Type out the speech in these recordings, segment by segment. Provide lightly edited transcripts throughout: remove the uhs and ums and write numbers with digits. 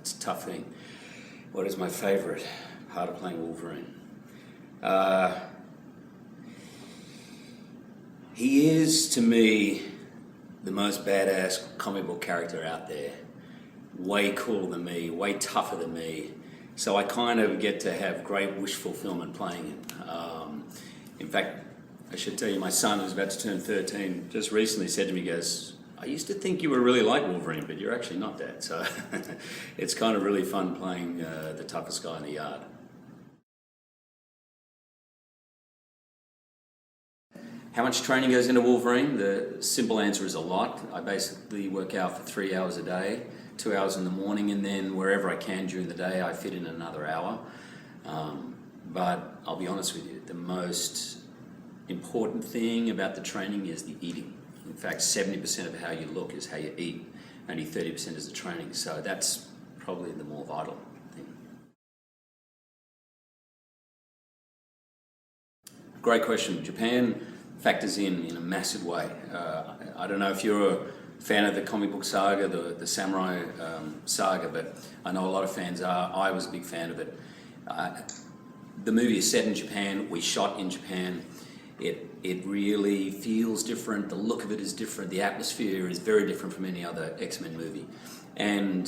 It's a tough thing. What is my favourite part of playing Wolverine? He is, to me, the most badass comic book character out there. Way cooler than me, way tougher than me. So I kind of get to have great wish fulfillment playing him. In fact, I should tell you, my son, who's about to turn 13, just recently said to me, he goes, I used to think you were really like Wolverine, but you're actually not, Dad. So it's kind of really fun playing the toughest guy in the yard. How much training goes into Wolverine? The simple answer is a lot. I basically work out for 3 hours a day, 2 hours in the morning, and then wherever I can during the day, I fit in another hour. But I'll be honest with you, the most important thing about the training is the eating. In fact, 70% of how you look is how you eat. Only 30% is the training. So that's probably the more vital thing. Great question. Japan factors in a massive way. I don't know if you're a fan of the comic book saga, the samurai saga, but I know a lot of fans are. I was a big fan of it. The movie is set in Japan. We shot in Japan. It really feels different. The look of it is different. The atmosphere is very different from any other X-Men movie. And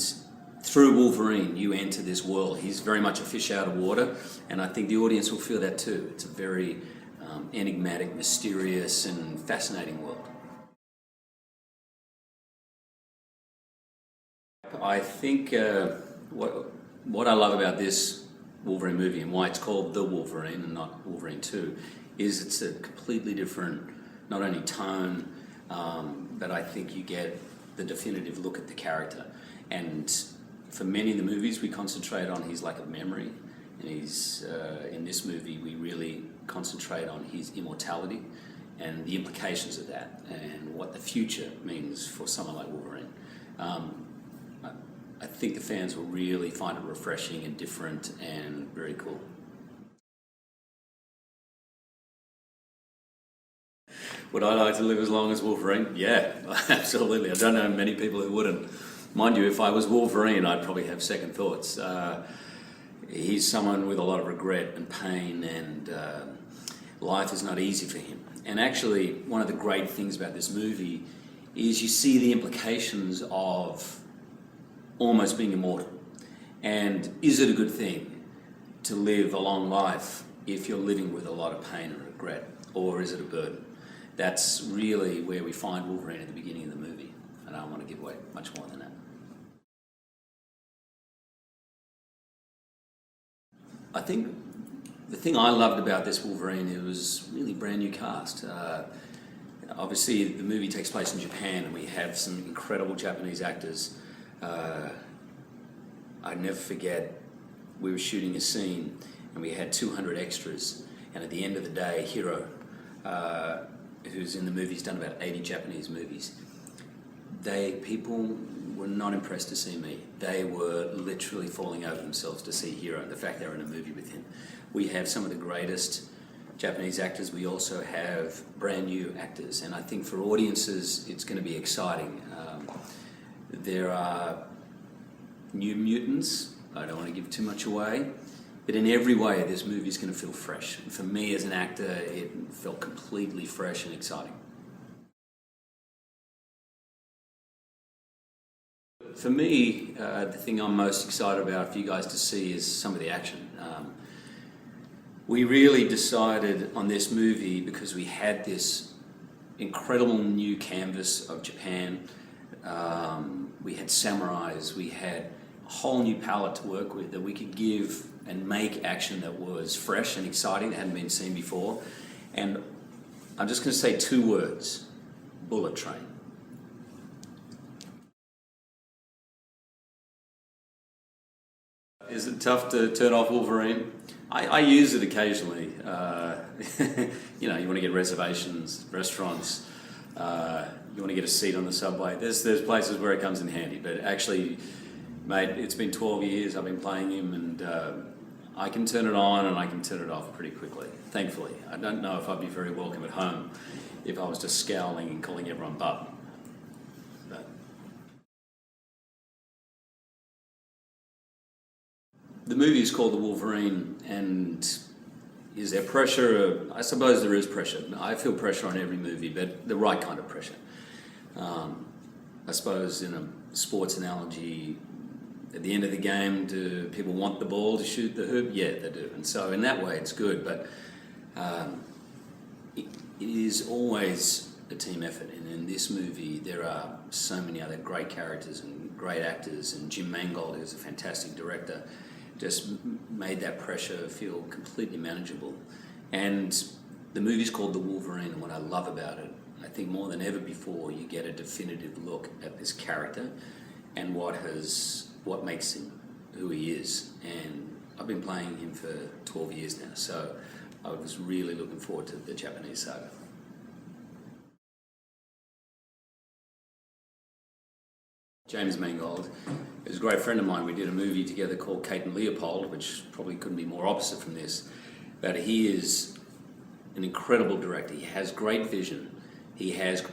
through Wolverine, you enter this world. He's very much a fish out of water, and I think the audience will feel that too. It's a very enigmatic, mysterious, and fascinating world. I think what I love about this Wolverine movie and why it's called The Wolverine and not Wolverine 2 is it's a completely different, not only tone, but I think you get the definitive look at the character. And for many of the movies we concentrate on his lack of memory, and he's, in this movie we really concentrate on his immortality and the implications of that and what the future means for someone like Wolverine. I think the fans will really find it refreshing and different and very cool. Would I like to live as long as Wolverine? Yeah, absolutely. I don't know many people who wouldn't. Mind you, if I was Wolverine, I'd probably have second thoughts. He's someone with a lot of regret and pain, and life is not easy for him. And actually, one of the great things about this movie is you see the implications of almost being immortal. And is it a good thing to live a long life if you're living with a lot of pain and regret, or is it a burden? That's really where we find Wolverine at the beginning of the movie. I don't want to give away much more than that. I think the thing I loved about this Wolverine, it was really brand new cast. Obviously, the movie takes place in Japan, and we have some incredible Japanese actors. I'd never forget, we were shooting a scene, and we had 200 extras, and at the end of the day, Hiro, who's in the movie, he's done about 80 Japanese movies. People were not impressed to see me. They were literally falling over themselves to see Hiro and the fact they were in a movie with him. We have some of the greatest Japanese actors. We also have brand new actors, and I think for audiences it's going to be exciting. There are new mutants. I don't want to give too much away, but in every way this movie is going to feel fresh. And for me as an actor, it felt completely fresh and exciting. For me, the thing I'm most excited about for you guys to see is some of the action. We really decided on this movie because we had this incredible new canvas of Japan. We had samurais, we had a whole new palette to work with that we could give and make action that was fresh and exciting, that hadn't been seen before. And I'm just going to say 2 words: bullet train. Is it tough to turn off Wolverine? I use it occasionally. You know, you want to get reservations, restaurants, you want to get a seat on the subway. There's places where it comes in handy, but actually, mate, it's been 12 years I've been playing him, and I can turn it on and I can turn it off pretty quickly, thankfully. I don't know if I'd be very welcome at home if I was just scowling and calling everyone bub. the movie is called The Wolverine, and is there pressure? I suppose there is pressure. I feel pressure on every movie, but the right kind of pressure. I suppose in a sports analogy, at the end of the game, do people want the ball to shoot the hoop? Yeah, they do. And so in that way, it's good, but it is always a team effort. And in this movie, there are so many other great characters and great actors, and Jim Mangold, who's a fantastic director, just made that pressure feel completely manageable. And the movie's called The Wolverine, and what I love about it, I think more than ever before, you get a definitive look at this character and what makes him who he is. And I've been playing him for 12 years now, so I was really looking forward to the Japanese saga. James Mangold is a great friend of mine. We did a movie together called Kate and Leopold, which probably couldn't be more opposite from this. But he is an incredible director. He has great vision. He has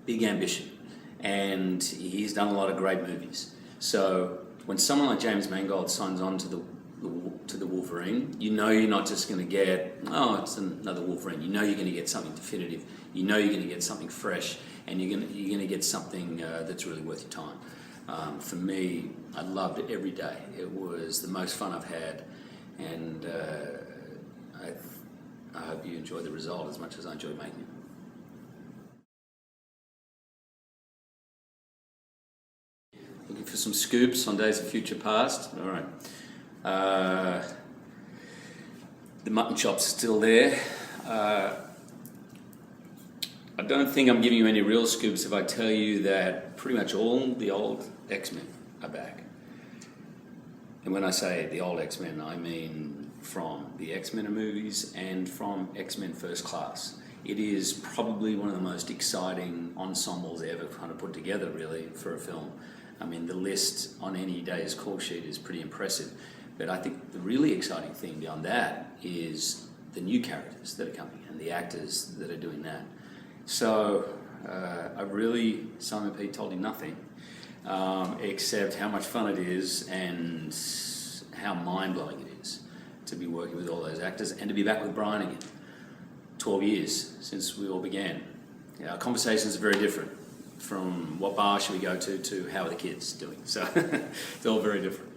big ambition. And he's done a lot of great movies. So when someone like James Mangold signs on to the Wolverine, you know you're not just going to get, oh, it's another Wolverine. You know you're going to get something definitive. You know you're going to get something fresh, and you're going to get something that's really worth your time. For me, I loved it every day. It was the most fun I've had, and I hope you enjoy the result as much as I enjoyed making it. Looking for some scoops on Days of Future Past. All right. The mutton chop's still there. I don't think I'm giving you any real scoops if I tell you that pretty much all the old X-Men are back. And when I say the old X-Men, I mean from the X-Men movies and from X-Men First Class. It is probably one of the most exciting ensembles ever kind of put together, really, for a film. I mean, the list on any day's call sheet is pretty impressive. But I think the really exciting thing beyond that is the new characters that are coming and the actors that are doing that. So Simon Pete told him nothing, except how much fun it is and how mind-blowing it is to be working with all those actors and to be back with Brian again. 12 years since we all began. Our conversations are very different, from what bar should we go to how are the kids doing. So it's all very different.